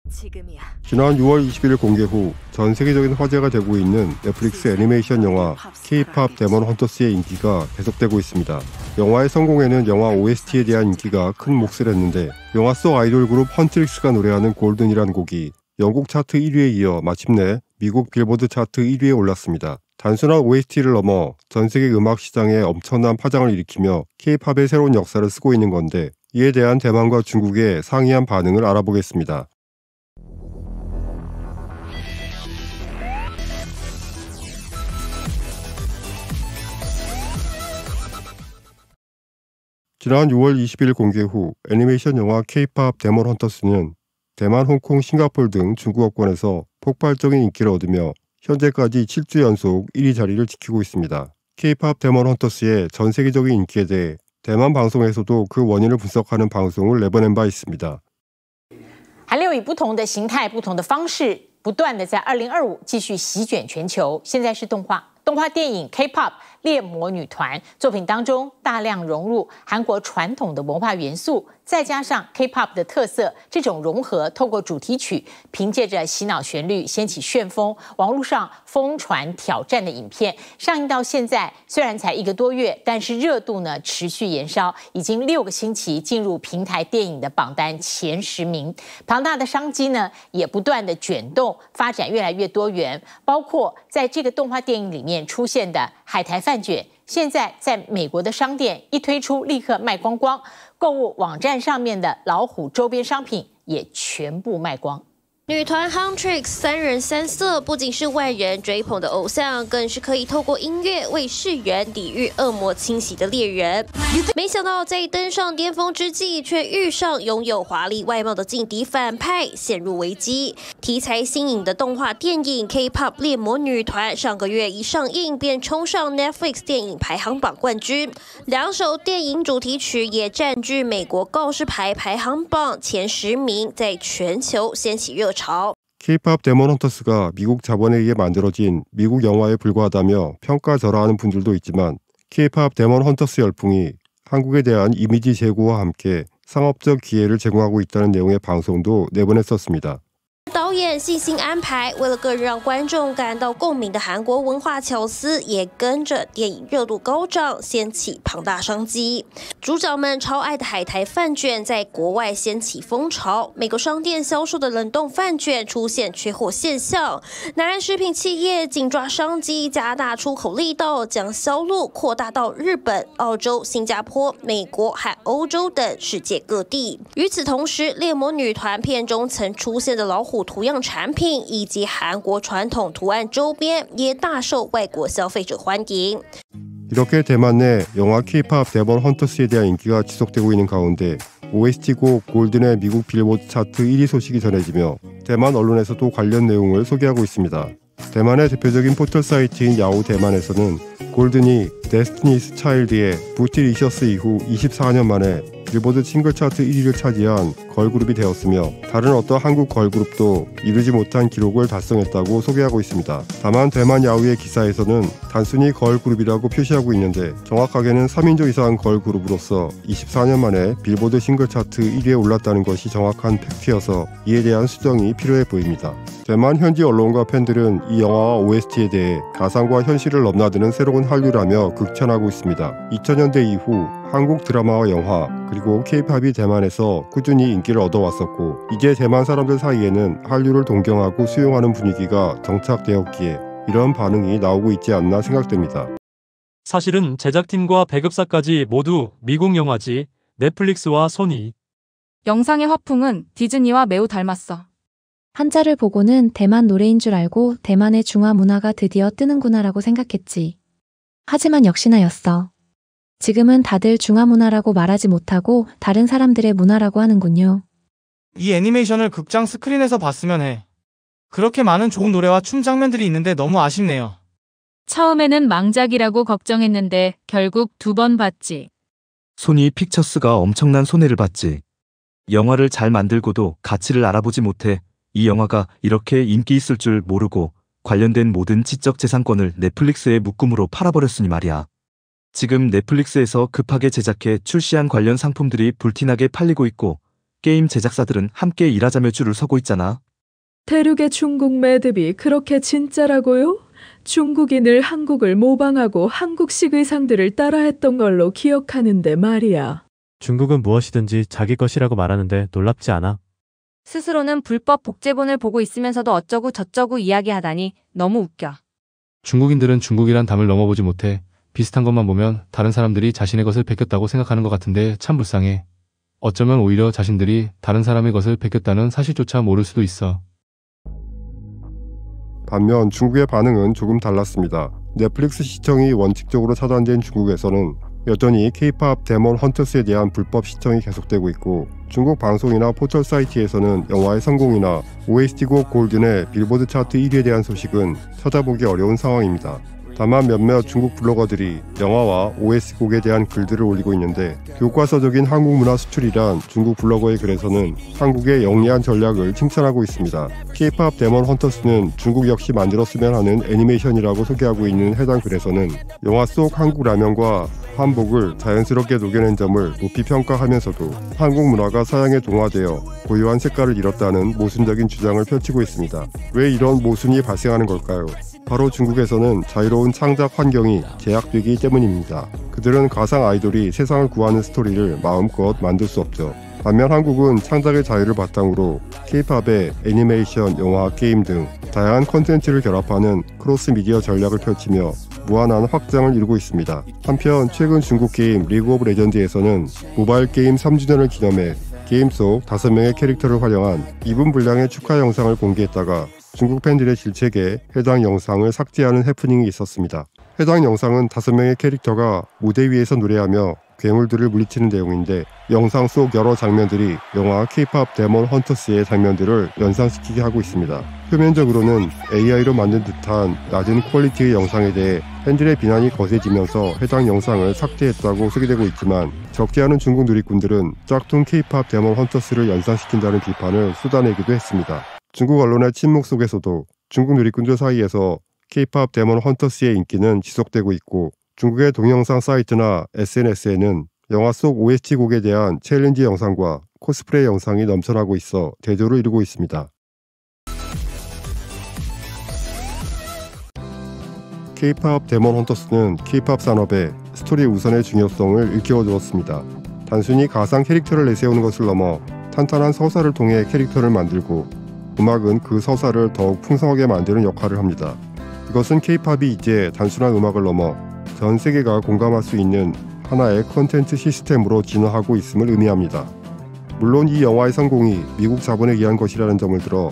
지난 6월 20일 공개 후 전 세계적인 화제가 되고 있는 넷플릭스 애니메이션 영화 K-POP 데몬 헌터스의 인기가 계속되고 있습니다. 영화의 성공에는 영화 OST에 대한 인기가 큰 몫을 했는데 영화 속 아이돌 그룹 헌트릭스가 노래하는 골든이라는 곡이 영국 차트 1위에 이어 마침내 미국 빌보드 차트 1위에 올랐습니다. 단순한 OST를 넘어 전 세계 음악 시장에 엄청난 파장을 일으키며 K-POP의 새로운 역사를 쓰고 있는 건데 이에 대한 대만과 중국의 상이한 반응을 알아보겠습니다. 지난 6월 20일 공개 후 애니메이션 영화 K-POP 데몬 헌터스는 대만, 홍콩, 싱가포르 등 중국어권에서 폭발적인 인기를 얻으며 현재까지 7주 연속 1위 자리를 지키고 있습니다. K-POP 데몬 헌터스의 전 세계적인 인기에 대해 대만 방송에서도 그 원인을 분석하는 방송을 내보낸 바 있습니다. 韩流以不同的形态、不同的方式，不断的在2025继续席卷全球。现在是动画电影 K-POP 猎魔女团作品当中大量融入韩国传统的文化元素，再加上 K-POP 的特色，这种融合透过主题曲，凭借着洗脑旋律掀起旋风，网络上疯传挑战的影片上映到现在，虽然才1个多月，但是热度呢持续延烧，已经6个星期进入平台电影的榜单前10名。庞大的商机呢也不断的卷动，发展越来越多元，包括在这个动画电影里面出现的海苔饭卷，现在在美国的商店一推出立刻卖光光，购物网站上面的老虎周边商品也全部卖光。女团 Huntrix 三人三色，不仅是外人追捧的偶像，更是可以透过音乐为世人抵御恶魔侵袭的猎人。没想到在登上巅峰之际，却遇上拥有华丽外貌的劲敌反派，陷入危机。题材新颖的动画电影 K-POP 猎魔女团上个月一上映便冲上 Netflix 电影排行榜冠军，2首电影主题曲也占据美国告示牌排行榜前10名，在全球掀起热潮。 K-POP 데몬 헌터스가 미국 자본에 의해 만들어진 미국 영화에 불과하다며 평가절하하는 분들도 있지만 K-POP 데몬 헌터스 열풍이 한국에 대한 이미지 제고와 함께 상업적 기회를 제공하고 있다는 내용의 방송도 내보냈었습니다. 导演细心安排，为了更让观众感到共鸣的韩国文化巧思，也跟着电影热度高涨，掀起庞大商机。主角们超爱的海苔饭卷在国外掀起风潮，美国商店销售的冷冻饭卷出现缺货现象。南韩食品企业紧抓商机，加大出口力道，将销路扩大到日本、澳洲、新加坡、美国和欧洲等世界各地。与此同时，猎魔女团片中曾出现的老虎图样产品以及韩国传统图案周边也大受外国消费者欢迎。 이렇게 대만 내 영화 K-POP 데몬 헌터스에 대한 인기가 지속되고 있는 가운데 OST곡 골든의 미국 빌보드 차트 1위 소식이 전해지며 대만 언론에서도 관련 내용을 소개하고 있습니다. 대만의 대표적인 포털 사이트인 야후 대만에서는 골든이 데스티니스 차일드의 부티리셔스 이후 24년 만에 빌보드 싱글 차트 1위를 차지한 걸그룹이 되었으며 다른 어떤 한국 걸그룹도 이루지 못한 기록을 달성했다고 소개하고 있습니다. 다만 대만 야후의 기사에서는 단순히 걸그룹이라고 표시하고 있는데 정확하게는 3인조 이상 걸그룹으로서 24년 만에 빌보드 싱글 차트 1위에 올랐다는 것이 정확한 팩트여서 이에 대한 수정이 필요해 보입니다. 대만 현지 언론과 팬들은 이 영화와 OST에 대해 가상과 현실을 넘나드는 새로운 한류라며 극찬하고 있습니다. 2000년대 이후 한국 드라마와 영화 그리고 K-POP이 대만에서 꾸준히 인기를 얻어왔었고 이제 대만 사람들 사이에는 한류를 동경하고 수용하는 분위기가 정착되었기에 이런 반응이 나오고 있지 않나 생각됩니다. 사실은 제작팀과 배급사까지 모두 미국 영화지 넷플릭스와 소니. 영상의 화풍은 디즈니와 매우 닮았어. 한자를 보고는 대만 노래인 줄 알고 대만의 중화 문화가 드디어 뜨는구나라고 생각했지. 하지만 역시나였어. 지금은 다들 중화 문화라고 말하지 못하고 다른 사람들의 문화라고 하는군요. 이 애니메이션을 극장 스크린에서 봤으면 해. 그렇게 많은 좋은 노래와 춤 장면들이 있는데 너무 아쉽네요. 처음에는 망작이라고 걱정했는데 결국 2번 봤지. 소니 픽처스가 엄청난 손해를 봤지. 영화를 잘 만들고도 가치를 알아보지 못해 이 영화가 이렇게 인기 있을 줄 모르고 관련된 모든 지적재산권을 넷플릭스에 묶음으로 팔아버렸으니 말이야. 지금 넷플릭스에서 급하게 제작해 출시한 관련 상품들이 불티나게 팔리고 있고 게임 제작사들은 함께 일하자며 줄을 서고 있잖아. 대륙의 중국 매듭이 그렇게 진짜라고요? 중국이 늘 한국을 모방하고 한국식 의상들을 따라했던 걸로 기억하는데 말이야. 중국은 무엇이든지 자기 것이라고 말하는데 놀랍지 않아? 스스로는 불법 복제본을 보고 있으면서도 어쩌고 저쩌고 이야기하다니 너무 웃겨. 중국인들은 중국이란 담을 넘어보지 못해 비슷한 것만 보면 다른 사람들이 자신의 것을 베꼈다고 생각하는 것 같은데 참 불쌍해. 어쩌면 오히려 자신들이 다른 사람의 것을 베꼈다는 사실조차 모를 수도 있어. 반면 중국의 반응은 조금 달랐습니다. 넷플릭스 시청이 원칙적으로 차단된 중국에서는 여전히 K-POP 데몬 헌터스에 대한 불법 시청이 계속되고 있고, 중국 방송이나 포털 사이트에서는 영화의 성공이나 OST곡 골든의 빌보드 차트 1위에 대한 소식은 찾아보기 어려운 상황입니다. 다만 몇몇 중국 블로거들이 영화와 OST곡에 대한 글들을 올리고 있는데, 교과서적인 한국 문화 수출이란 중국 블로거의 글에서는 한국의 영리한 전략을 칭찬하고 있습니다. K-POP 데몬 헌터스는 중국 역시 만들었으면 하는 애니메이션이라고 소개하고 있는 해당 글에서는 영화 속 한국 라면과 한복을 자연스럽게 녹여낸 점을 높이 평가하면서도 한국 문화가 서양에 동화되어 고유한 색깔을 잃었다는 모순적인 주장을 펼치고 있습니다. 왜 이런 모순이 발생하는 걸까요? 바로 중국에서는 자유로운 창작 환경이 제약되기 때문입니다. 그들은 가상 아이돌이 세상을 구하는 스토리를 마음껏 만들 수 없죠. 반면 한국은 창작의 자유를 바탕으로 K-POP의 애니메이션, 영화, 게임 등 다양한 콘텐츠를 결합하는 크로스 미디어 전략을 펼치며 무한한 확장을 이루고 있습니다. 한편 최근 중국 게임 리그 오브 레전드에서는 모바일 게임 3주년을 기념해 게임 속 5명의 캐릭터를 활용한 2분 분량의 축하 영상을 공개했다가 중국 팬들의 질책에 해당 영상을 삭제하는 해프닝이 있었습니다. 해당 영상은 5명의 캐릭터가 무대 위에서 노래하며 괴물들을 물리치는 내용인데, 영상 속 여러 장면들이 영화 K-POP 데몬 헌터스의 장면들을 연상시키게 하고 있습니다. 표면적으로는 AI로 만든 듯한 낮은 퀄리티의 영상에 대해 팬들의 비난이 거세지면서 해당 영상을 삭제했다고 소개되고 있지만, 적지 않은 중국 누리꾼들은 짝퉁 K-POP 데몬 헌터스를 연상시킨다는 비판을 쏟아내기도 했습니다. 중국 언론의 침묵 속에서도 중국 누리꾼들 사이에서 K-POP 데몬 헌터스의 인기는 지속되고 있고, 중국의 동영상 사이트나 SNS에는 영화 속 OST 곡에 대한 챌린지 영상과 코스프레 영상이 넘쳐나고 있어 대조를 이루고 있습니다. K-POP 데몬 헌터스는 K-POP 산업에 스토리 우선의 중요성을 일깨워주었습니다. 단순히 가상 캐릭터를 내세우는 것을 넘어 탄탄한 서사를 통해 캐릭터를 만들고, 음악은 그 서사를 더욱 풍성하게 만드는 역할을 합니다. 이것은 K-POP이 이제 단순한 음악을 넘어 전 세계가 공감할 수 있는 하나의 콘텐츠 시스템으로 진화하고 있음을 의미합니다. 물론 이 영화의 성공이 미국 자본에 의한 것이라는 점을 들어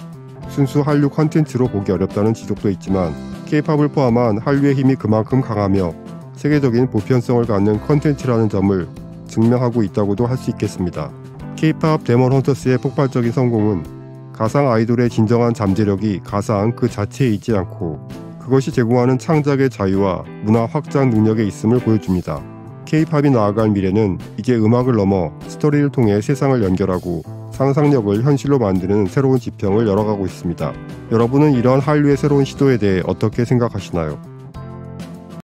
순수 한류 콘텐츠로 보기 어렵다는 지적도 있지만, K-POP을 포함한 한류의 힘이 그만큼 강하며 세계적인 보편성을 갖는 콘텐츠라는 점을 증명하고 있다고도 할 수 있겠습니다. K-POP 데몬 헌터스의 폭발적인 성공은 가상 아이돌의 진정한 잠재력이 가상 그 자체에 있지 않고 그것이 제공하는 창작의 자유와 문화 확장 능력에 있음을 보여줍니다. K-POP이 나아갈 미래는 이제 음악을 넘어 스토리를 통해 세상을 연결하고 상상력을 현실로 만드는 새로운 지평을 열어가고 있습니다. 여러분은 이러한 한류의 새로운 시도에 대해 어떻게 생각하시나요?